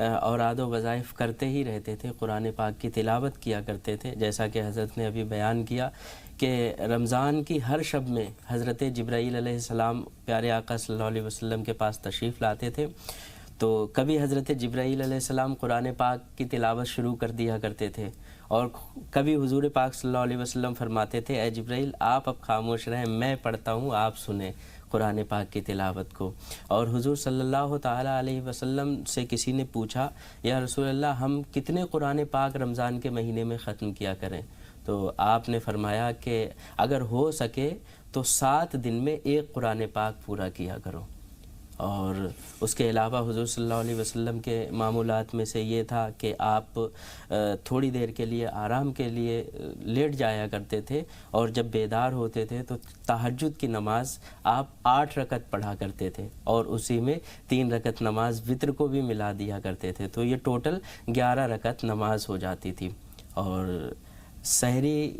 اوراد و وظائف کرتے ہی رہتے تھے، قرآن پاک کی تلاوت کیا کرتے تھے، جیسا کہ حضرت نے ابھی بیان کیا کہ رمضان کی ہر شب میں حضرت جبرائیل علیہ السلام پیارے آقا صلی اللہ علیہ وسلم کے پاس تشریف لاتے تھے، تو کبھی حضرت جبرائیل علیہ السلام قرآن پاک کی تلاوت شروع کر دیا کرتے تھے، اور کبھی حضور پاک صلی اللہ علیہ وسلم فرماتے تھے اے جبرائیل آپ اب خاموش رہیں، میں پڑھتا ہوں آپ سنیں قرآن پاک کی تلاوت کو۔ اور حضور صلی اللہ تعالیٰ علیہ وسلم سے کسی نے پوچھا یا رسول اللہ ہم کتنے قرآن پاک رمضان کے مہینے میں ختم کیا کریں؟ تو آپ نے فرمایا کہ اگر ہو سکے تو 7 دن میں ایک قرآن پاک پورا کیا کرو۔ اور اس کے علاوہ حضور صلی اللہ علیہ وسلم کے معمولات میں سے یہ تھا کہ آپ تھوڑی دیر کے لیے آرام کے لیے لیٹ جایا کرتے تھے، اور جب بیدار ہوتے تھے تو تہجد کی نماز آپ 8 رکعت پڑھا کرتے تھے، اور اسی میں 3 رکعت نماز وتر کو بھی ملا دیا کرتے تھے، تو یہ ٹوٹل 11 رکعت نماز ہو جاتی تھی۔ اور سحری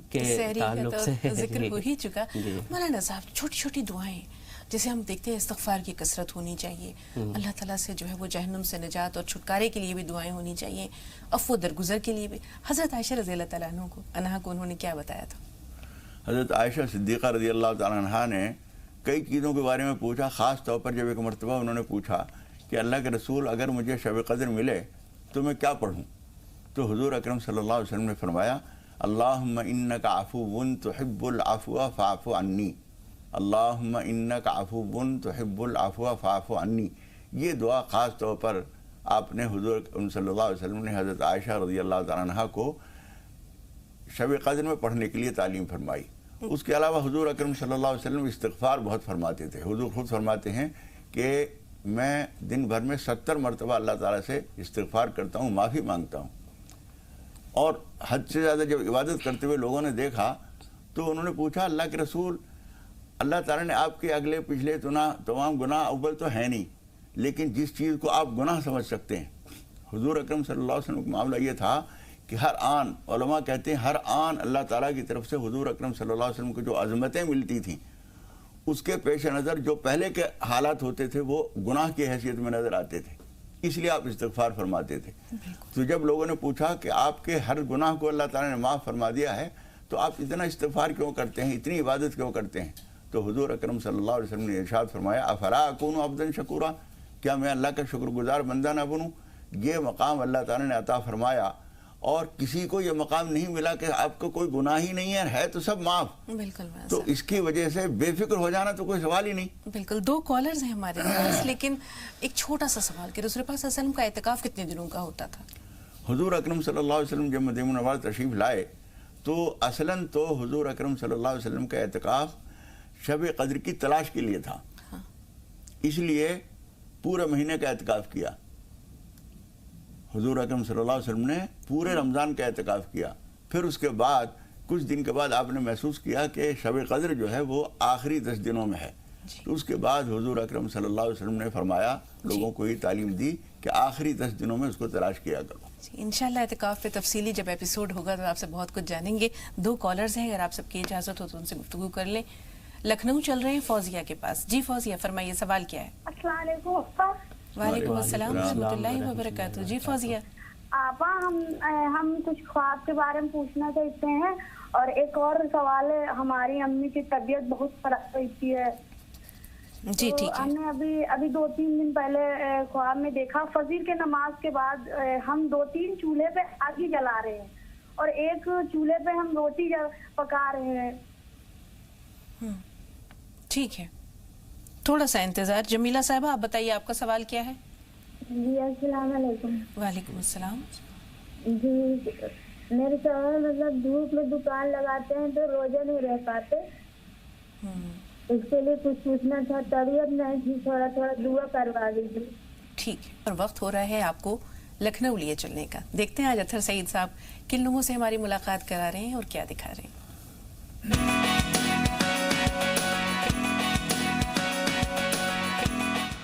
کے تعلق سے ذکر ہو ہی چکا۔ مولانا صاحب چھوٹی چھوٹی دعائیں جیسے ہم دیکھتے ہیں استغفار کی کثرت ہونی چاہیے، اللہ تعالیٰ سے جو ہے وہ جہنم سے نجات اور چھٹکارے کے لیے بھی دعائیں ہونی چاہیے، عفو درگزر کے لیے بھی۔ حضرت عائشہ رضی اللہ تعالیٰ عنہا کو انہوں نے کیا بتایا تھا؟ حضرت عائشہ صدیقہ رضی اللہ تعالیٰ عنہا نے کئی چیزوں کے بارے میں پوچھا، خاص طور پر جب ایک مرتبہ انہوں نے پوچھا کہ اللہ کے رسول اگر مجھے شب قدر ملے تو میں کیا پڑھوں؟ تو حضور اکرم صلی اللہ علیہ وسلم نے فرمایا اللہم انک عفو تحب العفو فاعف عنی، اللہم انک عفو تحب العفو فاعف عنی۔ یہ دعا خاص طور پر آپ نے حضور صلی اللہ علیہ وسلم نے حضرت عائشہ رضی اللہ تعالیٰ عنہ کو شب قدر میں پڑھنے کے لیے تعلیم فرمائی۔ اس کے علاوہ حضور اکرم صلی اللہ علیہ وسلم استغفار بہت فرماتے تھے۔ حضور خود فرماتے ہیں کہ میں دن بھر میں 70 مرتبہ اللہ تعالیٰ سے استغفار کرتا ہوں، معافی مانگتا ہوں۔ اور حد سے زیادہ جب عبادت کرتے ہوئے لوگوں نے دیکھا تو انہوں نے پوچھا اللہ کے رسول اللہ تعالیٰ نے آپ کے اگلے پچھلے تمام گناہ اول تو ہے نہیں، لیکن جس چیز کو آپ گناہ سمجھ سکتے ہیں، حضور اکرم صلی اللہ علیہ وسلم کا معاملہ یہ تھا کہ ہر آن، علماء کہتے ہیں ہر آن اللہ تعالیٰ کی طرف سے حضور اکرم صلی اللہ علیہ وسلم کو جو عظمتیں ملتی تھیں اس کے پیش نظر جو پہلے کے حالات ہوتے تھے وہ گناہ کی حیثیت میں نظر آتے تھے، اس لیے آپ استغفار فرماتے تھے۔ تو جب لوگوں نے پوچھا کہ آپ کے ہر گناہ کو اللہ تعالیٰ نے معاف فرما دیا ہے تو آپ اتنا استغفار کیوں کرتے ہیں، اتنی عبادت کیوں کرتے ہیں؟ تو حضور اکرم صلی اللہ علیہ وسلم نے ارشاد فرمایا افلا اکون عبدا شکورا، کیا میں اللہ کا شکر گزار بندہ نہ بنوں؟ یہ مقام اللہ تعالیٰ نے عطا فرمایا، اور کسی کو یہ مقام نہیں ملا کہ آپ کو کوئی گناہ ہی نہیں ہے تو سب معاف۔ بالکل، تو اس کی وجہ سے بے فکر ہو جانا تو کوئی سوال ہی نہیں۔ بالکل۔ 2 کالرز ہیں ہمارے پاس، لیکن ایک چھوٹا سا سوال کہ رسول پاک صلی اللہ علیہ وسلم کا اعتکاف کتنے دنوں کا ہوتا تھا؟ حضور اکرم صلی اللہ علیہ وسلم جب مدینہ منورہ تشریف لائے تو اصلاً تو حضور اکرم صلی اللہ علیہ وسلم کا اعتکاف شب قدر کی تلاش کے لیے تھا، اس لیے پورے مہینے کا اعتکاف کیا۔ حضور اکرم صلی اللہ علیہ وسلم نے پورے رمضان کا اعتکاف کیا، پھر اس کے بعد کچھ دن کے بعد آپ نے محسوس کیا کہ شب قدر جو ہے وہ آخری 10 دنوں میں ہے، تو اس کے بعد حضور اکرم صلی اللہ علیہ وسلم نے فرمایا، لوگوں کو یہ تعلیم دی کہ آخری 10 دنوں میں اس کو تلاش کیا کرو۔ انشاءاللہ اعتکاف پہ تفصیلی جب ایپیسوڈ ہوگا تو آپ سے بہت کچھ جانیں گے۔ 2 کالرز ہیں، اگر آپ سب کی اجازت ہو تو ان سے گفتگو کر لیں۔ لکھنؤ چل رہے ہیں فوزیہ کے پاس۔ جی فوزیہ فرمائیے، سوال کیا ہے؟ السلام علیکم استاد۔ وعلیکم السلام ورحمۃ اللہ وبرکاتہ۔ جی فوزیہ۔ آپا ہم کچھ خواب کے بارے میں پوچھنا چاہتے ہیں، اور ایک اور سوال ہے، ہماری امی کی طبیعت بہت خراب رہتی ہے۔ جی ٹھیک ہے۔ ہم نے ابھی 2-3 دن پہلے خواب میں دیکھا، فجر کے نماز کے بعد ہم 2-3 چولہے پہ آگ ہی جلا رہے ہیں، اور ایک چولہے پہ ہم روٹی پکا رہے ہیں۔ ٹھیک ہے، تھوڑا سا انتظار۔ جمیلہ صاحبہ آپ بتائیے، آپ کا سوال کیا ہے؟ جی السلام علیکم۔ وعلیکم السلام۔ جی میرے شوہر مطلب دھوپ میں دکان لگاتے ہیں تو روزہ نہیں رہ پاتے، اس کے لیے کچھ پوچھنا تھا، طبیعت نہیں تھی، تھوڑا دعا کروا دیجیے۔ ٹھیک ہے، اور وقت ہو رہا ہے آپ کو لکھنؤ لیے چلنے کا۔ دیکھتے ہیں آج اطہر سعید صاحب کن لوگوں سے ہماری ملاقات کرا رہے ہیں اور کیا دکھا رہے ہیں۔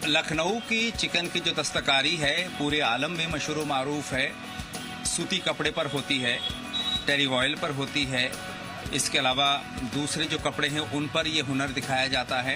لکھنؤ کی چکن کی جو دستکاری ہے پورے عالم میں مشہور و معروف ہے، سوتی کپڑے پر ہوتی ہے، ٹیری وائل پر ہوتی ہے، اس کے علاوہ دوسرے جو کپڑے ہیں ان پر یہ ہنر دکھایا جاتا ہے،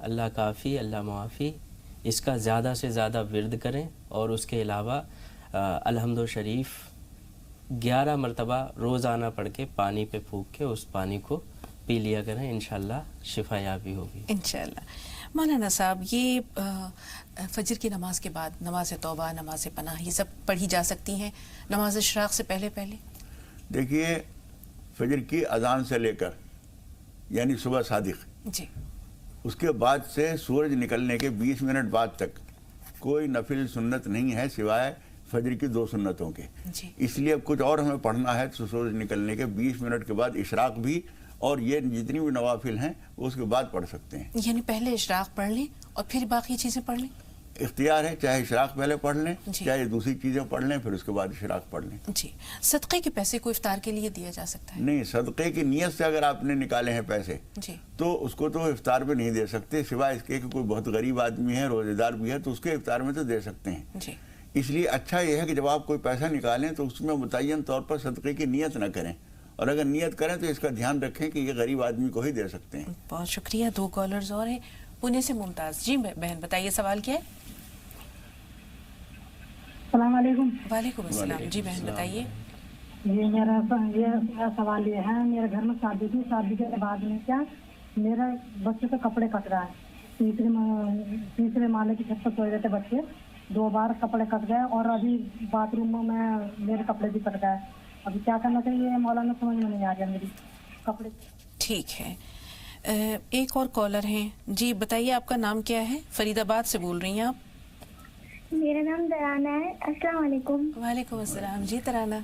اللہ کافی اللہ معافی، اس کا زیادہ سے زیادہ ورد کریں، اور اس کے علاوہ الحمد شریف 11 مرتبہ روزانہ پڑھ کے پانی پہ پھونک کے اس پانی کو پی لیا کریں، انشاءاللہ شفا یابی ہوگی انشاءاللہ۔ مولانا صاحب، یہ فجر کی نماز کے بعد نماز توبہ، نماز پناہ، یہ سب پڑھی جا سکتی ہیں نماز اشراق سے پہلے پہلے؟ دیکھیے، فجر کی اذان سے لے کر یعنی صبح صادق، جی، اس کے بعد سے سورج نکلنے کے 20 منٹ بعد تک کوئی نفل سنت نہیں ہے سوائے فجر کی 2 سنتوں کے۔ جی، اس لیے اب کچھ اور ہمیں پڑھنا ہے تو سورج نکلنے کے 20 منٹ کے بعد اشراق بھی، اور یہ جتنی بھی نوافل ہیں وہ اس کے بعد پڑھ سکتے ہیں۔ یعنی پہلے اشراق پڑھ لیں اور پھر باقی چیزیں پڑھ لیں؟ اختیار ہے، چاہے اشراق پہلے پڑھ لیں، جی، چاہے دوسری چیزیں پڑھ لیں، پھر اس کے بعد اشراق پڑھ لیں۔ جی، صدقے کے پیسے کو افطار کے لیے دیا جا سکتا ہے؟ نہیں، صدقے کی نیت سے اگر آپ نے نکالے ہیں پیسے جی، تو اس کو تو افطار پہ نہیں دے سکتے، سوائے اس کے کہ کوئی بہت غریب آدمی ہے، روزے دار بھی ہے، تو اس کے افطار میں تو دے سکتے ہیں۔ جی، اس لیے اچھا یہ ہے کہ جب آپ کوئی پیسہ نکالیں تو اس میں متعین طور پر صدقے کی نیت نہ کریں، اور اگر نیت کریں تو اس کا دھیان رکھیں کہ یہ غریب آدمی کو ہی دے سکتے ہیں۔ بہت شکریہ۔ 2 کالرز اور ہیں، پونے سے ممتاز۔ جی بہن بتائیے، سوال کیا ہے؟ السلام علیکم۔ وعلیکم السلام۔ جی بہن بتائیے۔ میرا سوال یہ ہے، میرے گھر میں شادی تھی، شادی کے بعد میں کیا میرا بچے کے کپڑے کٹ رہا ہے، تیسرے مالے کی چھت پر سوئے رہتے بچے، 2 بار کپڑے کٹ گئے، اور ابھی باتھ روم میں میرے کپڑے بھی کٹ گئے۔ ابھی کیا کرنا چاہیے مولانا، سمجھ میں نہیں آ گیا میری کپڑے۔ ٹھیک ہے، ایک اور کالر ہیں۔ جی بتائیے، آپ کا نام کیا ہے؟ فرید آباد سے بول رہی ہیں آپ؟ میرا نام ترانہ ہے۔ السلام علیکم۔ وعلیکم السلام۔ جی ترانہ،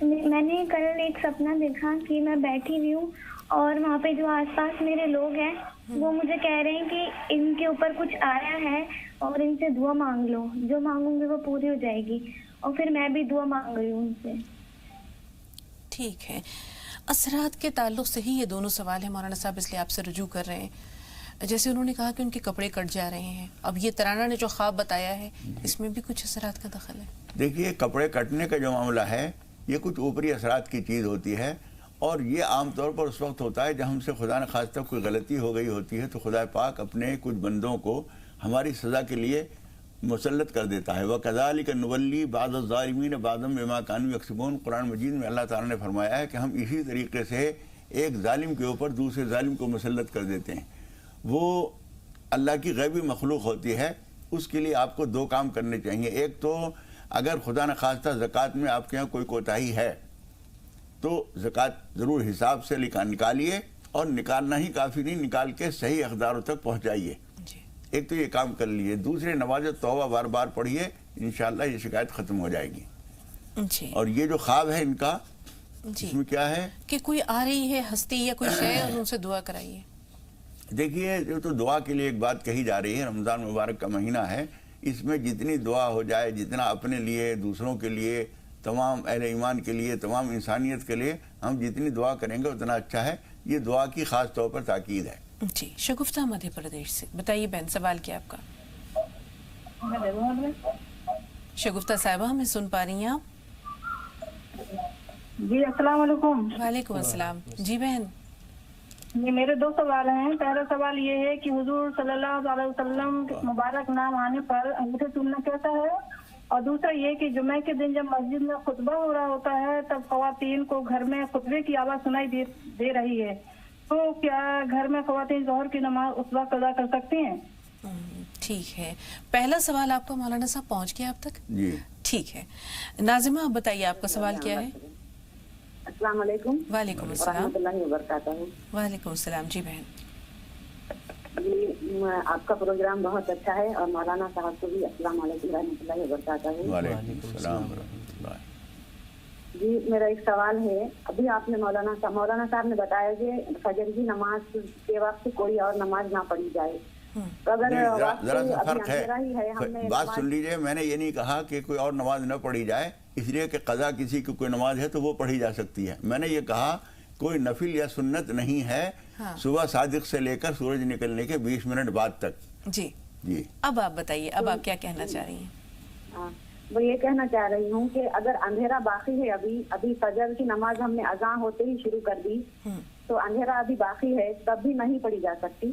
میں نے کل ایک سپنا دیکھا کہ میں بیٹھی ہوئی ہوں اور وہاں پہ جو آس پاس میرے لوگ ہیں وہ مجھے کہہ رہے ہیں کہ ان کے اوپر کچھ آیا ہے اور ان سے دعا مانگ لو، جو مانگوں گی وہ پوری ہو جائے گی، اور پھر میں بھی دعا مانگ رہی ہوں ان سے۔ ٹھیک ہے، اثرات کے تعلق سے ہی یہ دونوں سوال ہیں مولانا صاحب، اس لیے آپ سے رجوع کر رہے ہیں۔ جیسے انہوں نے کہا کہ ان کے کپڑے کٹ جا رہے ہیں، اب یہ ترانہ نے جو خواب بتایا ہے اس میں بھی کچھ اثرات کا دخل ہے؟ دیکھیے، کپڑے کٹنے کا جو معاملہ ہے یہ کچھ اوپری اثرات کی چیز ہوتی ہے، اور یہ عام طور پر اس وقت ہوتا ہے جب ہم سے خدا نخواستہ کوئی غلطی ہو گئی ہوتی ہے تو خدا پاک اپنے کچھ بندوں کو ہماری سزا کے لیے مسلط کر دیتا ہے۔ وَكَذَلِكَ نُوَلِّي بَعْضَ الظَّالِمِينَ بَعْضًا بِمَا كَانُوا يَكْسِبُونَ۔ قرآن مجید میں اللہ تعالیٰ نے فرمایا ہے کہ ہم اسی طریقے سے ایک ظالم کے اوپر دوسرے ظالم کو مسلط کر دیتے ہیں۔ وہ اللہ کی غیبی مخلوق ہوتی ہے، اس کے لیے آپ کو 2 کام کرنے چاہیے۔ ایک تو اگر خدا نخواستہ زکوٰۃ میں آپ کے یہاں کوئی کوتاہی ہے تو زکوٰۃ ضرور حساب سے نکالیے، اور نکالنا ہی کافی نہیں، نکال کے صحیح اقداروں تک پہنچائیے۔ ایک تو یہ کام کر لیجیے، دوسرے نماز توبہ بار بار پڑھیے، انشاءاللہ یہ شکایت ختم ہو جائے گی۔ جی، اور یہ جو خواب ہے ان کا، جی، اس میں کیا ہے کہ کوئی آ رہی ہے ہستی یا کوئی شے اور ان سے دعا کرائیے۔ دیکھیے، جو تو دعا کے لیے ایک بات کہی جا رہی ہے، رمضان مبارک کا مہینہ ہے، اس میں جتنی دعا ہو جائے، جتنا اپنے لیے، دوسروں کے لیے، تمام اہل ایمان کے لیے، تمام انسانیت کے لیے ہم جتنی دعا کریں گے اتنا اچھا ہے۔ یہ دعا کی خاص طور پر تاکید ہے۔ جی، شگفتہ مدھیہ پردیش سے بتائیے بہن، سوال کیا آپ کا؟ شگفتہ صاحبہ، ہمیں سن پا رہی ہیں آپ؟ جی السلام علیکم۔ وعلیکم السلام۔ جی بہن، یہ میرے 2 سوال ہیں۔ پہلا سوال یہ ہے کہ حضور صلی اللہ علیہ وسلم کے مبارک نام آنے پر انگوٹھے چومنا کیسا ہے، اور دوسرا یہ کہ جمعہ کے دن جب مسجد میں خطبہ ہو رہا ہوتا ہے تب خواتین کو گھر میں خطبے کی آواز سنائی دے رہی ہے، تو کیا گھر میں خواتین ظہر کی نماز اس وقت ادا کر سکتی ہیں؟ ٹھیک ہے، پہلا سوال آپ کا مولانا صاحب پہنچ گیا اب تک؟ جی ٹھیک ہے، ناظمہ آپ بتائیے آپ کا سوال کیا ہے؟ السلام علیکم وعلیکم السلام۔ ورحمۃ اللہ وبرکاتہ۔ وعلیکم السلام۔ جی بہن، جی آپ کا پروگرام بہت اچھا ہے، اور مولانا صاحب کو بھی السلام علیکم ورحمۃ اللہ وبرکاتہ۔ وعلیکم السلام ورحمۃ اللہ۔ جی میرا ایک سوال ہے، ابھی آپ نے مولانا صاحب نے بتایا کہ فجر کی نماز کے وقت کوئی اور نماز نہ پڑھی جائے، تو اگر ذرا سا فرق ہے، بات سن لیجئے، میں نے یہ نہیں کہا کہ کوئی اور نماز نہ پڑھی جائے اس لیے کہ قضا کسی کی کوئی نماز ہے تو وہ پڑھی جا سکتی ہے۔ میں نے یہ کہا کوئی نفل یا سنت نہیں ہے صبح صادق سے لے کر سورج نکلنے کے 20 منٹ بعد تک۔ جی جی، اب آپ بتائیے، اب آپ کیا کہنا چاہ رہی ہیں؟ وہ یہ کہنا چاہ رہی ہوں کہ اگر اندھیرا باقی ہے، ابھی فجر کی نماز ہم نے اذان ہوتے ہی شروع کر دی، تو اندھیرا ابھی باقی ہے تب بھی نہیں پڑھی جا سکتی؟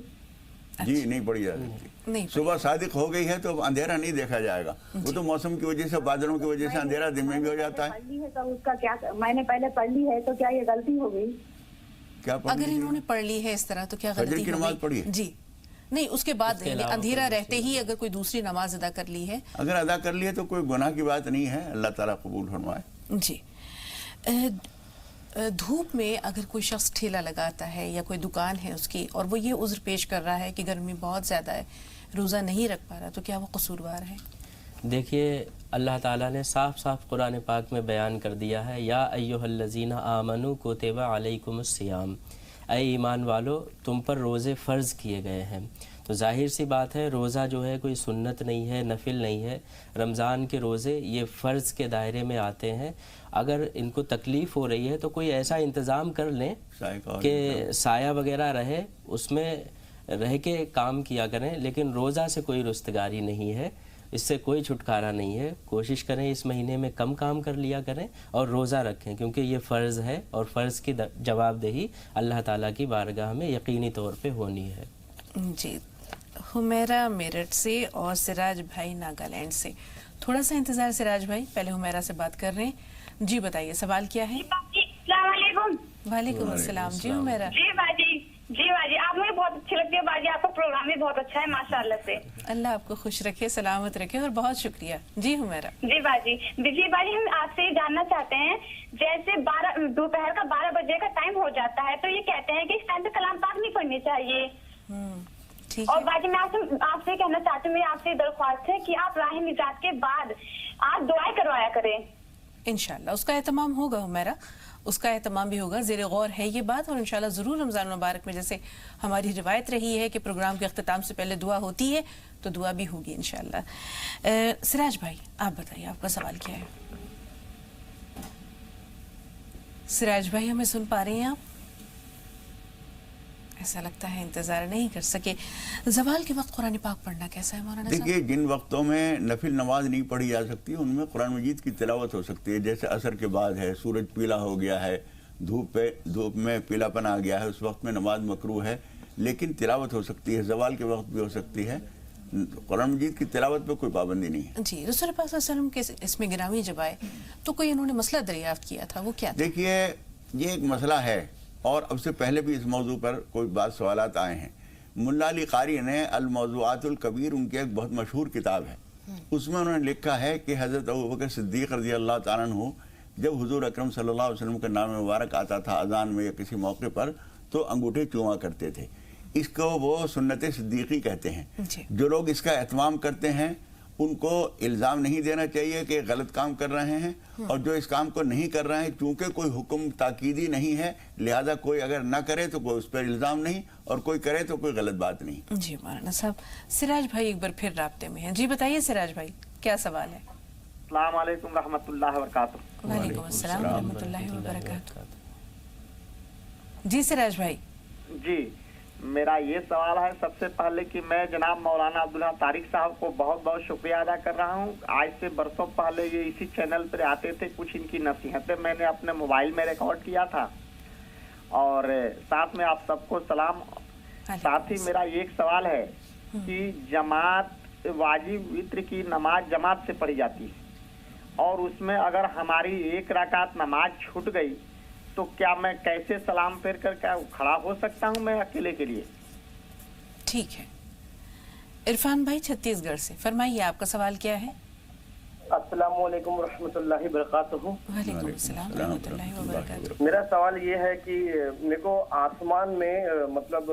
جی نہیں پڑھی جا سکتی. نہیں صبح صادق ہو گئی ہے تو اندھیرا نہیں دیکھا جائے گا. وہ تو موسم کی وجہ سے، بادلوں کی وجہ سے اندھیرا دن میں بھی ہو جاتا ہے. پڑھ لی ہے تو اس کا کیا، میں نے پہلے پڑھ لی ہے تو کیا یہ غلطی ہو گئی؟ کیا پڑھ اگر انہوں نے پڑھ لی ہے اس طرح تو کیا غلطی فجر کی ہو نماز گئی؟ پڑھی ہے؟ جی نہیں، اس کے بعد اندھیرا رہتے ہی اگر کوئی دوسری نماز ادا کر لی ہے، اگر ادا کر لیے تو کوئی گناہ کی بات نہیں ہے، اللہ تعالیٰ قبول فرمائے. جی. دھوپ میں اگر کوئی شخص ٹھیلا لگاتا ہے یا کوئی دکان ہے اس کی، اور وہ یہ عذر پیش کر رہا ہے کہ گرمی بہت زیادہ ہے، روزہ نہیں رکھ پا رہا، تو کیا وہ قصوروار ہے؟ دیکھیے اللہ تعالیٰ نے صاف صاف قرآن پاک میں بیان کر دیا ہے، یا ایھا الذین آمنوا کتب علیکم الصیام، اے ایمان والو تم پر روزے فرض کیے گئے ہیں. تو ظاہر سی بات ہے روزہ جو ہے کوئی سنت نہیں ہے، نفل نہیں ہے. رمضان کے روزے یہ فرض کے دائرے میں آتے ہیں. اگر ان کو تکلیف ہو رہی ہے تو کوئی ایسا انتظام کر لیں کہ سایہ وغیرہ رہے، اس میں رہ کے کام کیا کریں، لیکن روزہ سے کوئی رستگاری نہیں ہے، اس سے کوئی چھٹکارا نہیں ہے. کوشش کریں اس مہینے میں کم کام کر لیا کریں اور روزہ رکھیں، کیونکہ یہ فرض ہے اور فرض کی جواب دہی اللہ تعالیٰ کی بارگاہ میں یقینی طور پہ ہونی ہے. جی. حمیرہ میرٹھ سے اور سراج بھائی ناگالینڈ سے. تھوڑا سا انتظار سراج بھائی، پہلے حمیرہ سے بات کر رہے ہیں. جی بتائیے سوال کیا ہے؟ السلام علیکم. وعلیکم السلام. جی حمیرہ. جی باجی آپ مجھے بہت اچھی لگتی ہے باجی، آپ کا پروگرام بھی بہت اچھا ہے ماشاءاللہ سے. اللہ آپ کو خوش رکھے، سلامت رکھے، اور بہت شکریہ. جی حمیرہ. جی باجی ہم آپ سے یہ جاننا چاہتے ہیں، جیسے دوپہر کا 12 بجے کا ٹائم ہو جاتا ہے تو یہ کہتے ہیں کہ اس ٹائم پہ کلام پاک نہیں پڑھنی چاہیے. اور باجی میں آپ سے کہنا چاہتی ہوں، میری آپ سے درخواست ہے کہ آپ راہ نجات کے بعد آپ دعائیں کروایا کریں. انشاءاللہ اس کا اہتمام ہوگا حمیرہ، اس کا اہتمام بھی ہوگا. زیر غور ہے یہ بات، اور انشاءاللہ ضرور رمضان مبارک میں جیسے ہماری روایت رہی ہے کہ پروگرام کے اختتام سے پہلے دعا ہوتی ہے تو دعا بھی ہوگی انشاءاللہ. سراج بھائی آپ بتائیے آپ کا سوال کیا ہے؟ سراج بھائی ہمیں سن پا رہے ہیں آپ؟ ایسا لگتا ہے انتظار نہیں کر سکے. زوال کے وقت قرآن پاک پڑھنا کیسا ہے مولانا صاحب؟ دیکھیے جن وقتوں میں نفل نماز نہیں پڑھی جا سکتی ان میں قرآن مجید کی تلاوت ہو سکتی ہے. جیسے عصر کے بعد ہے، سورج پیلا ہو گیا ہے، دھوپ میں پیلا پن آ گیا ہے، اس وقت میں نماز مکروہ ہے، لیکن تلاوت ہو سکتی ہے. زوال کے وقت بھی ہو سکتی ہے. قرآن مجید کی تلاوت پہ کوئی پابندی نہیں ہے. جی. رسول پاک صلی اللہ علیہ وسلم کے اس میں گرامی جب آئے تو کوئی انہوں نے مسئلہ دریافت کیا تھا، وہ کیا تھا؟ دیکھیے یہ ایک مسئلہ ہے، اور اب سے پہلے بھی اس موضوع پر کوئی بات سوالات آئے ہیں. ملا علی قاری نے الموضوعات الکبیر ان کی ایک بہت مشہور کتاب ہے، اس میں انہوں نے لکھا ہے کہ حضرت ابوبکر صدیق رضی اللہ تعالیٰ عنہ جب حضور اکرم صلی اللہ علیہ وسلم کا نام مبارک آتا تھا اذان میں یا کسی موقع پر تو انگوٹھے چوما کرتے تھے. اس کو وہ سنت صدیقی کہتے ہیں. جو لوگ اس کا اہتمام کرتے ہیں ان کو الزام نہیں دینا چاہیے کہ غلط کام کر رہے ہیں، اور جو اس کام کو نہیں کر رہے ہیں چونکہ کوئی حکم تاکیدی نہیں ہے لہذا کوئی اگر نہ کرے تو کوئی اس پر الزام نہیں، اور کوئی کرے تو کوئی غلط بات نہیں. جی مولانا صاحب. سراج بھائی ایک بار پھر رابطے میں ہیں. جی بتائیے سراج بھائی کیا سوال ہے؟ السلام علیکم رحمۃ اللہ وبرکاتہ. وعلیکم السلام ورحمۃ اللہ وبرکاتہ. جی سراج بھائی. جی میرا یہ سوال ہے سب سے پہلے کہ میں جناب مولانا عبداللہ طارق صاحب کو بہت بہت شکریہ ادا کر رہا ہوں. آج سے برسوں پہلے یہ اسی چینل پر آتے تھے، کچھ ان کی نصیحتیں میں نے اپنے موبائل میں ریکارڈ کیا تھا، اور ساتھ میں آپ سب کو سلام. ساتھ ہی میرا ایک سوال ہے کہ جماعت واجب وتر کی نماز جماعت سے پڑھی جاتی ہے، اور اس میں اگر ہماری ایک رکعت نماز چھوٹ گئی تو کیا میں کیسے سلام پھیر کر کے کھڑا ہو سکتا ہوں میں اکیلے کے لیے؟ ٹھیک ہے. عرفان بھائی چھتیس گڑھ سے فرمائیے آپ کا سوال کیا ہے؟ السلام علیکم ورحمۃ اللہ وبرکاتہ. وعلیکم السلام ورحمۃ اللہ وبرکاتہ. میرا سوال یہ ہے کہ میرے کو آسمان میں مطلب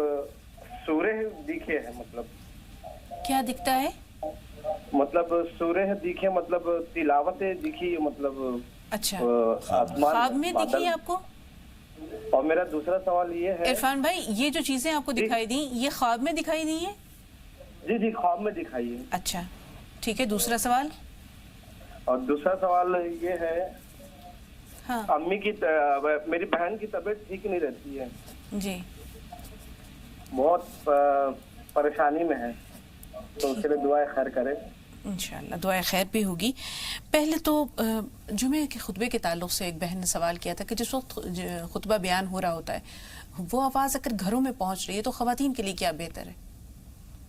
سورج دکھے ہیں، مطلب کیا دکھتا ہے؟ مطلب سورج دکھے، مطلب تلاوتیں دکھی، مطلب اچھا خواب میں دکھی آپ کو؟ اور میرا دوسرا سوال یہ ہے عرفان بھائی یہ جو چیزیں آپ کو دکھائی دیں یہ خواب میں دکھائی دی ہیں؟ جی جی خواب میں دکھائی ہے. اچھا ٹھیک ہے. دوسرا سوال؟ اور دوسرا سوال یہ ہے ہاں امی کی میری بہن کی طبیعت ٹھیک نہیں رہتی ہے جی، بہت پریشانی میں ہے، تو اس کے لیے دعائیں خیر کرے. انشاءاللہ دعائے خیر بھی ہوگی. پہلے تو جمعے کے خطبے کے تعلق سے ایک بہن نے سوال کیا تھا کہ جس وقت خطبہ بیان ہو رہا ہوتا ہے وہ آواز اگر گھروں میں پہنچ رہی ہے تو خواتین کے لیے کیا بہتر ہے؟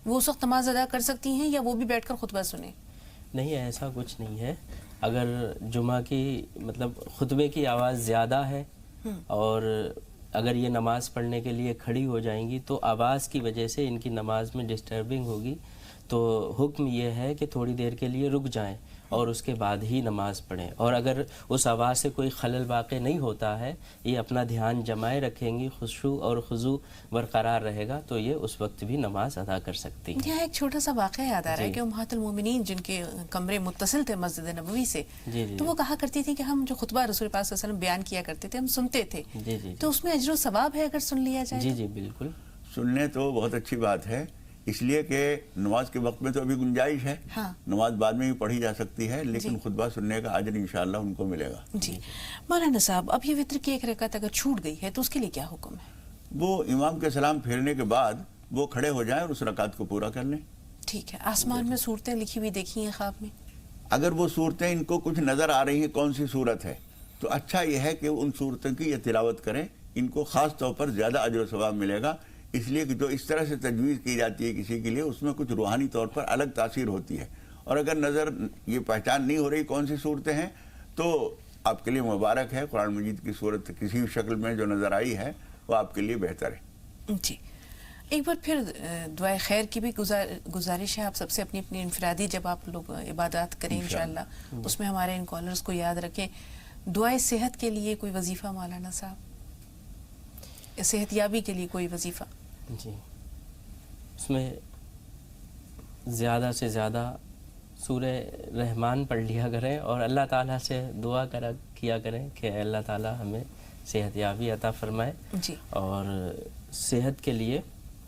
وہ اس وقت نماز ادا کر سکتی ہیں یا وہ بھی بیٹھ کر خطبہ سنیں؟ نہیں، ایسا کچھ نہیں ہے. اگر جمعہ کی مطلب خطبے کی آواز زیادہ ہے اور اگر یہ نماز پڑھنے کے لیے کھڑی ہو جائیں گی تو آواز کی وجہ سے ان کی نماز میں ڈسٹربنگ ہوگی، تو حکم یہ ہے کہ تھوڑی دیر کے لیے رک جائیں اور اس کے بعد ہی نماز پڑھیں. اور اگر اس آواز سے کوئی خلل واقع نہیں ہوتا ہے، یہ اپنا دھیان جمائے رکھیں گی، خشوع اور خضوع برقرار رہے گا، تو یہ اس وقت بھی نماز ادا کر سکتی ہیں. یہاں ایک چھوٹا سا واقعہ یاد آ رہا ہے کہ امہات المومنین جن کے کمرے متصل تھے مسجد نبوی سے، تو وہ کہا کرتی تھی کہ ہم جو خطبہ رسول پاک صلی اللہ علیہ وسلم بیان کیا کرتے تھے ہم سنتے تھے. تو اس میں اجر و ثواب ہے اگر سن لیا جائے؟ جی جی بالکل، سننے تو بہت اچھی بات ہے، اس لیے کہ نماز کے وقت میں تو ابھی گنجائش ہے، نماز بعد میں بھی پڑھی جا سکتی ہے، لیکن خطبہ سننے کا اجر انشاءاللہ ان کو ملے گا. جی مولانا صاحب، اب یہ وتر کی ایک رکعت اگر چھوٹ گئی ہے تو اس کے لیے کیا حکم ہے؟ وہ امام کے سلام پھیرنے کے بعد وہ کھڑے ہو جائیں اور اس رکعت کو پورا کر لیں. ٹھیک ہے. آسمان میں صورتیں لکھی ہوئی دیکھی ہیں خواب میں؟ اگر وہ صورتیں ان کو کچھ نظر آ رہی ہیں کون سی صورت ہے، تو اچھا یہ ہے کہ ان صورتوں کی یہ تلاوت کریں، ان کو خاص طور پر زیادہ اجر و ثواب ملے گا. اس لیے کہ جو اس طرح سے تجویز کی جاتی ہے کسی کے لیے، اس میں کچھ روحانی طور پر الگ تاثیر ہوتی ہے، اور اگر نظر یہ پہچان نہیں ہو رہی کون سی صورتیں ہیں تو آپ کے لیے مبارک ہے. قرآن مجید کی صورت کسی بھی شکل میں جو نظر آئی ہے وہ آپ کے لیے بہتر ہے. جی ایک بار پھر دعائے خیر کی بھی گزارش ہے آپ سب سے، اپنی اپنی انفرادی جب آپ لوگ عبادات کریں انشاءاللہ اس میں ہمارے ان کالرز کو یاد رکھیں. دعائے صحت کے لیے کوئی وظیفہ مولانا صاحب، صحت یابی کے لیے کوئی وظیفہ؟ جی اس میں زیادہ سے زیادہ سورہ رحمان پڑھ لیا کریں اور اللہ تعالیٰ سے دعا کیا کریں کہ اللہ تعالیٰ ہمیں صحت یابی عطا فرمائے. جی اور صحت کے لیے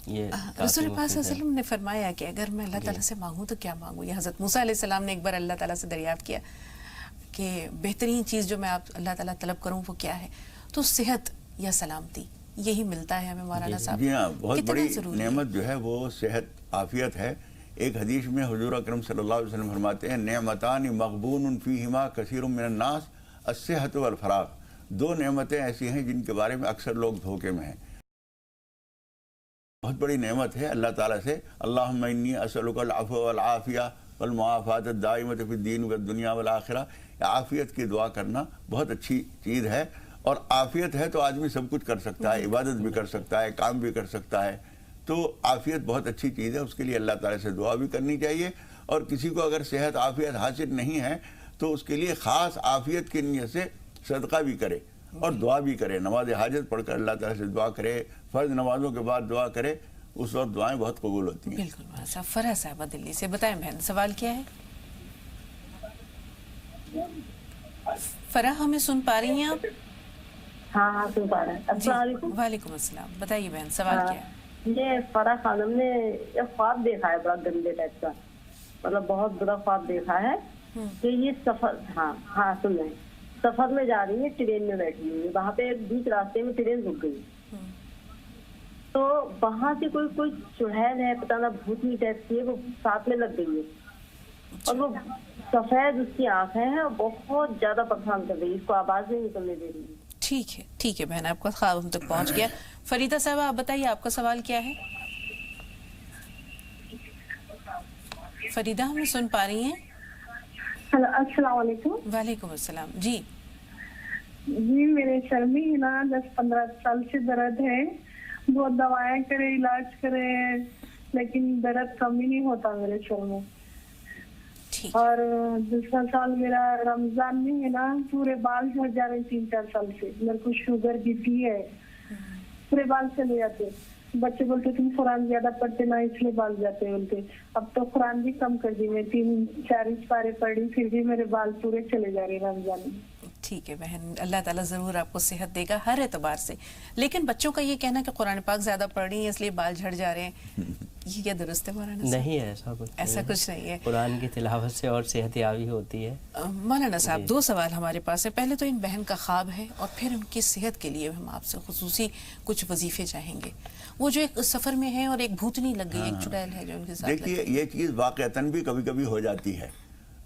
یہ رسول پاک صلی اللہ علیہ وسلم نے فرمایا کہ اگر میں اللہ تعالیٰ سے مانگوں تو کیا مانگوں. یہ حضرت موسیٰ علیہ السلام نے ایک بار اللہ تعالیٰ سے دریافت کیا کہ بہترین چیز جو میں آپ اللہ تعالیٰ طلب کروں وہ کیا ہے، تو صحت یا سلامتی یہی ملتا ہے ہمیں مولانا صاحب. جی ہاں، بہت بڑی نعمت جو ہے وہ صحت عافیت ہے. ایک حدیث میں حضور اکرم صلی اللہ علیہ وسلم فرماتے ہیں نعمتان مغبون فیہما کثیر من الناس الصحت والفراغ. دو نعمتیں ایسی ہیں جن کے بارے میں اکثر لوگ دھوکے میں ہیں. بہت بڑی نعمت ہے اللہ تعالیٰ سے اللہم انی اسألک العفو والعافیہ والمعافات الدائمۃ فی الدین والدنیا والآخرہ. عافیت کی دعا کرنا بہت اچھی چیز ہے، اور عافیت ہے تو آدمی سب کچھ کر سکتا ہے، عبادت بھی کر سکتا ہے، کام بھی کر سکتا ہے. تو عافیت بہت اچھی چیز ہے، اس کے لیے اللہ تعالیٰ سے دعا بھی کرنی چاہیے. اور کسی کو اگر صحت عافیت حاصل نہیں ہے تو اس کے لیے خاص عافیت کی نیت سے صدقہ بھی کرے اور دعا بھی کرے. نماز حاجت پڑھ کر اللہ تعالیٰ سے دعا کرے، فرض نمازوں کے بعد دعا کرے، اس وقت دعائیں بہت قبول ہوتی ہیں. بالکل. فرح صاحبہ دلی سے، بتائیں بہن سوال کیا ہے؟ فرح ہمیں سن پا رہی ہیں آپ؟ ہاں ہاں سن پا رہے ہیں. السلام علیکم. وعلیکم السلام. بتائیے بہن سوال کیا ہے؟ یہ فرح خانم نے ایک خواب دیکھا ہے بڑا گندے ٹائپ کا، مطلب بہت برا خواب دیکھا ہے کہ یہ سفر، ہاں سن رہے ہیں، سفر میں جا رہی ہے، ٹرین میں بیٹھی ہوئی ہے، وہاں پہ بیچ راستے میں ٹرین رک گئی، تو وہاں سے کوئی چڑیل ہے، پتہ نہ بھوتنی ٹائپ کی ہے، وہ ساتھ میں لگ گئی ہے اور وہ سفید اس کی آنکھیں ہیں اور بہت زیادہ پریشان کر رہی ہے، اس کو آواز نہیں نکلنے دے رہی ہے. ٹھیک ہے بہن، آپ کا خواب ہم تک پہنچ گیا. فریدہ صاحبہ آپ بتائیے آپ کا سوال کیا ہے؟ فریدہ ہمیں سن پا رہی ہیں؟ السلام علیکم. وعلیکم السلام. جی میرے سر میں نا 10-15 سال سے درد ہے، بہت دوائیں کرے، علاج کرے، لیکن درد کم ہی نہیں ہوتا میرے سر میں. اور دوسرا سال میرا رمضان میں ہے نا پورے بال جھڑ جا رہے 3-4 سال سے. میرے کو شوگر بی پی ہے، پورے بال چلے جاتے. بچے بولتے تم قرآن زیادہ پڑھتے نا اس لیے بال جاتے بولتے. اب تو قرآن بھی کم کر دی، میں 3-4 پارے پڑھی پھر بھی میرے بال پورے چلے جا رہے رمضان میں. ٹھیک ہے بہن، اللہ تعالیٰ ضرور آپ کو صحت دے گا ہر اعتبار سے. لیکن بچوں کا یہ کہنا کہ قرآن پاک زیادہ پڑھ رہی ہیں اس لیے بال جھڑ جا رہے ہیں، یہ کیا درست ہے مولانا صاحب؟ نہیں ہے، ایسا کچھ نہیں ہے. قرآن کی تلاوت سے اور صحت یابی ہوتی ہے. مولانا صاحب 2 سوال ہمارے پاس ہے. پہلے تو ان بہن کا خواب ہے اور پھر ان کی صحت کے لیے ہم آپ سے خصوصی کچھ وظیفے چاہیں گے. وہ جو ایک سفر میں ہے اور ایک بھوتنی لگ گئی، ایک چڑیل ہے جو ان کے ساتھ. دیکھیے یہ چیز واقعتاً بھی کبھی کبھی ہو جاتی ہے،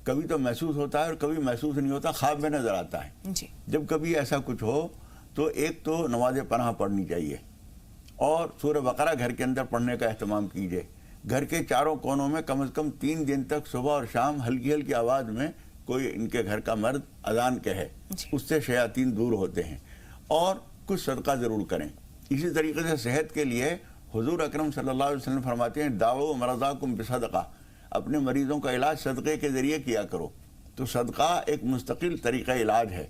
کبھی تو محسوس ہوتا ہے اور کبھی محسوس نہیں ہوتا، خواب میں نظر آتا ہے. جب کبھی ایسا کچھ ہو تو ایک تو نماز پناہ پڑھنی چاہیے اور سورہ بقرہ گھر کے اندر پڑھنے کا اہتمام کیجیے. گھر کے چاروں کونوں میں کم از کم 3 دن تک صبح اور شام ہلکی ہلکی آواز میں کوئی ان کے گھر کا مرد اذان کہے، اس سے شیاطین دور ہوتے ہیں. اور کچھ صدقہ ضرور کریں. اسی طریقے سے صحت کے لیے حضور اکرم صلی اللہ علیہ وسلم فرماتے ہیں دعو مرضاکم بصدقہ، اپنے مریضوں کا علاج صدقے کے ذریعے کیا کرو. تو صدقہ ایک مستقل طریقہ علاج ہے،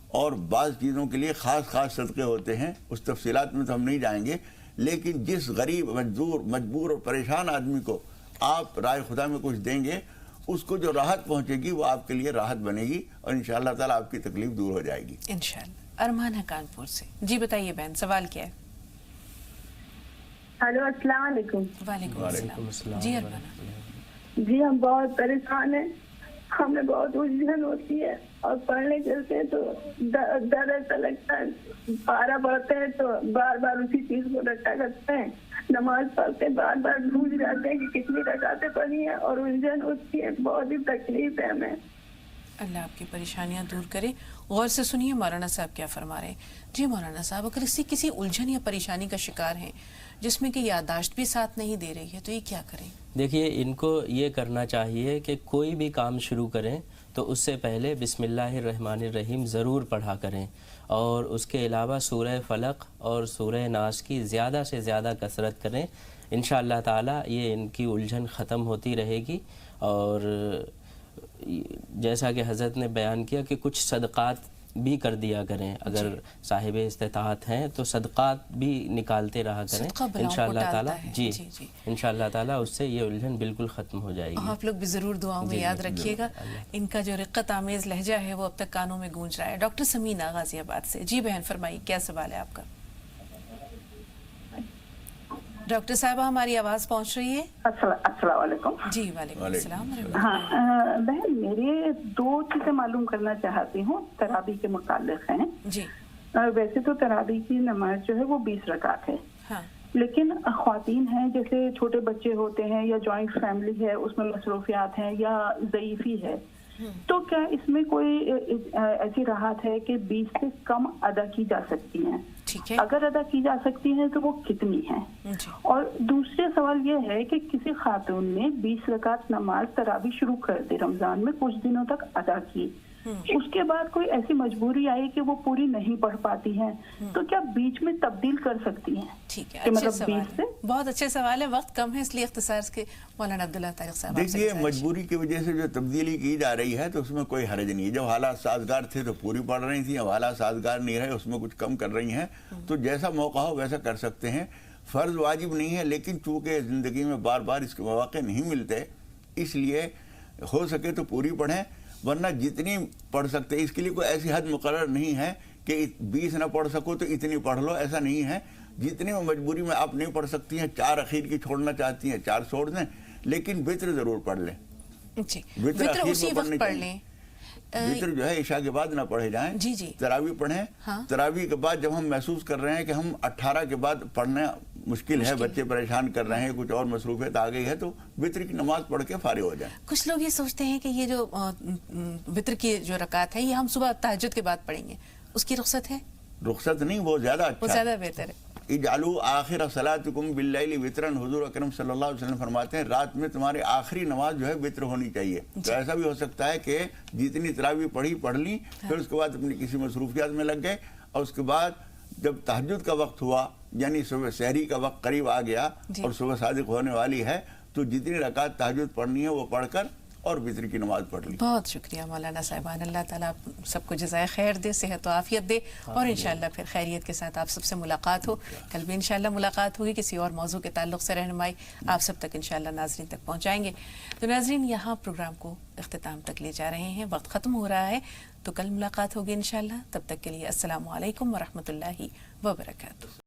اور بعض چیزوں کے لیے خاص صدقے ہوتے ہیں، اس تفصیلات میں تو ہم نہیں جائیں گے. لیکن جس غریب مجبور اور پریشان آدمی کو آپ رائے خدا میں کچھ دیں گے، اس کو جو راحت پہنچے گی وہ آپ کے لیے راحت بنے گی، اور انشاءاللہ تعالیٰ آپ کی تکلیف دور ہو جائے گی انشاءاللہ. ارمان ہے کانپور سے. جی بتائیے بہن، سوال کیا ہے؟ ہلو، السلام علیکم. وعلیکم السلام. جی ارمان. جی ہم بہت پریشان ہیں، ہمیں بہت الجھن ہوتی ہے، اور پڑھنے چلتے ہیں تو ڈر ایسا لگتا ہے، پارا پڑھتے ہیں تو بار بار اسی چیز کو رٹا کرتے ہیں، نماز پڑھتے بار بار بھول جاتے ہیں کہ کتنی رکعتیں پڑھی ہیں، اور الجھن ہوتی ہے، بہت ہی تکلیف ہے ہمیں. اللہ آپ کی پریشانیاں دور کرے. غور سے سنیے مولانا صاحب کیا فرما رہے ہیں. جی مولانا صاحب، اگر کسی الجھن یا پریشانی کا شکار ہیں جس میں کہ یادداشت بھی ساتھ نہیں دے رہی ہے، تو یہ کیا کریں؟ دیکھیے، ان کو یہ کرنا چاہیے کہ کوئی بھی کام شروع کریں تو اس سے پہلے بسم اللہ الرحمن الرحیم ضرور پڑھا کریں، اور اس کے علاوہ سورہ فلق اور سورہ ناس کی زیادہ سے زیادہ کثرت کریں. انشاءاللہ تعالی یہ ان کی الجھن ختم ہوتی رہے گی. اور جیسا کہ حضرت نے بیان کیا کہ کچھ صدقات بھی کر دیا کریں، اگر صاحب استطاعت ہیں تو صدقات بھی نکالتے رہا کریں انشاءاللہ تعالیٰ. جی انشاءاللہ تعالیٰ اس سے یہ الجھن بالکل ختم ہو جائے گی. آپ لوگ بھی ضرور دعاؤں میں یاد رکھیے گا. ان کا جو رقت آمیز لہجہ ہے وہ اب تک کانوں میں گونج رہا ہے. ڈاکٹر سمینہ غازی آباد سے. جی بہن فرمائیے، کیا سوال ہے آپ کا؟ ڈاکٹر صاحبہ ہماری آواز پہنچ رہی ہے؟ السلام علیکم. جی وعلیکم السلام. ہاں بہن، میرے 2 چیزیں معلوم کرنا چاہتی ہوں، تراویح کے متعلق ہیں. جی ویسے تو تراویح کی نماز جو ہے وہ 20 رکعت ہے، لیکن خواتین ہیں جیسے چھوٹے بچے ہوتے ہیں یا جوائنٹ فیملی ہے، اس میں مصروفیات ہیں یا ضعیفی ہے، تو کیا اس میں کوئی ایسی راحت ہے کہ 20 سے کم ادا کی جا سکتی ہیں؟ اگر ادا کی جا سکتی ہیں تو وہ کتنی ہیں؟ اور دوسرے سوال یہ ہے کہ کسی خاتون نے 20 رکعت نماز تراویح شروع کر دی، رمضان میں کچھ دنوں تک ادا کی، اس کے بعد کوئی ایسی مجبوری آئی کہ وہ پوری نہیں پڑھ پاتی ہیں، تو کیا بیچ میں تبدیل کر سکتی ہیں؟ ٹھیک ہے، اچھے سوال ہے، بہت اچھے سوال ہے. وقت کم ہے اس لیے اختصار کے مولانا عبداللہ طارق صاحب. دیکھیے، مجبوری کی وجہ سے جو تبدیلی کی جا رہی ہے تو اس میں کوئی حرج نہیں ہے. جب حالات سازگار تھے تو پوری پڑھ رہی تھیں، اب حالات سازگار نہیں رہے، اس میں کچھ کم کر رہی ہیں، تو جیسا موقع ہو ویسا کر سکتے ہیں. فرض واجب نہیں ہے، لیکن چونکہ زندگی میں بار بار اس کے مواقع نہیں ملتے، اس لیے ہو سکے تو پوری پڑھیں، ورنہ جتنی پڑھ سکتے. اس کے لیے کوئی ایسی حد مقرر نہیں ہے کہ 20 نہ پڑھ سکو تو اتنی پڑھ لو، ایسا نہیں ہے. جتنی مجبوری میں آپ نہیں پڑھ سکتی ہیں، 4 اخیر کی چھوڑنا چاہتی ہیں 4 چھوڑ دیں، لیکن وتر ضرور پڑھ لیں. وتر اخیر میں پڑھ لیں. وتر جو ہے عشاء کے بعد نہ پڑھے جائیں. تراویح پڑھیں. تراویح کے بعد جب ہم محسوس کر رہے ہیں کہ ہم 18 کے بعد پڑھنا مشکل ہے، بچے پریشان کر رہے ہیں، کچھ اور مصروفیت آ گئی ہے، تو وتر کی نماز پڑھ کے فارغ ہو جائیں. کچھ لوگ یہ سوچتے ہیں کہ یہ جو وتر کی جو رکعت ہے یہ ہم صبح تہجد کے بعد پڑھیں گے، اس کی رخصت ہے؟ رخصت نہیں، وہ زیادہ اچھا، وہ زیادہ بہتر ہے. اجعلوا آخر صلاتکم باللیل وترن، حضور اکرم صلی اللہ علیہ وسلم فرماتے ہیں رات میں تمہارے آخری نماز جو ہے وتر ہونی چاہیے. تو ایسا بھی ہو سکتا ہے کہ جتنی تراویح پڑھ لی، پھر اس کے بعد اپنی کسی مصروفیات میں لگ گئے، اور اس کے بعد جب تہجد کا وقت ہوا، یعنی صبح سحری کا وقت قریب آ گیا اور صبح صادق ہونے والی ہے، تو جتنی رکعت تہجد پڑھنی ہے وہ پڑھ کر اور وتر کی نماز پڑھ لی. بہت شکریہ مولانا صاحبان. اللہ تعالیٰ سب کو جزائے خیر دے، صحت و عافیت دے، اور انشاءاللہ پھر خیریت کے ساتھ آپ سب سے ملاقات ہو. کل بھی انشاءاللہ ملاقات ہوگی، کسی اور موضوع کے تعلق سے رہنمائی آپ سب تک انشاءاللہ ناظرین تک پہنچائیں گے. تو ناظرین، یہاں پروگرام کو اختتام تک لے جا رہے ہیں، وقت ختم ہو رہا ہے، تو کل ملاقات ہوگی انشاءاللہ. تب تک کے لیے السلام علیکم ورحمۃ اللہ وبرکاتہ.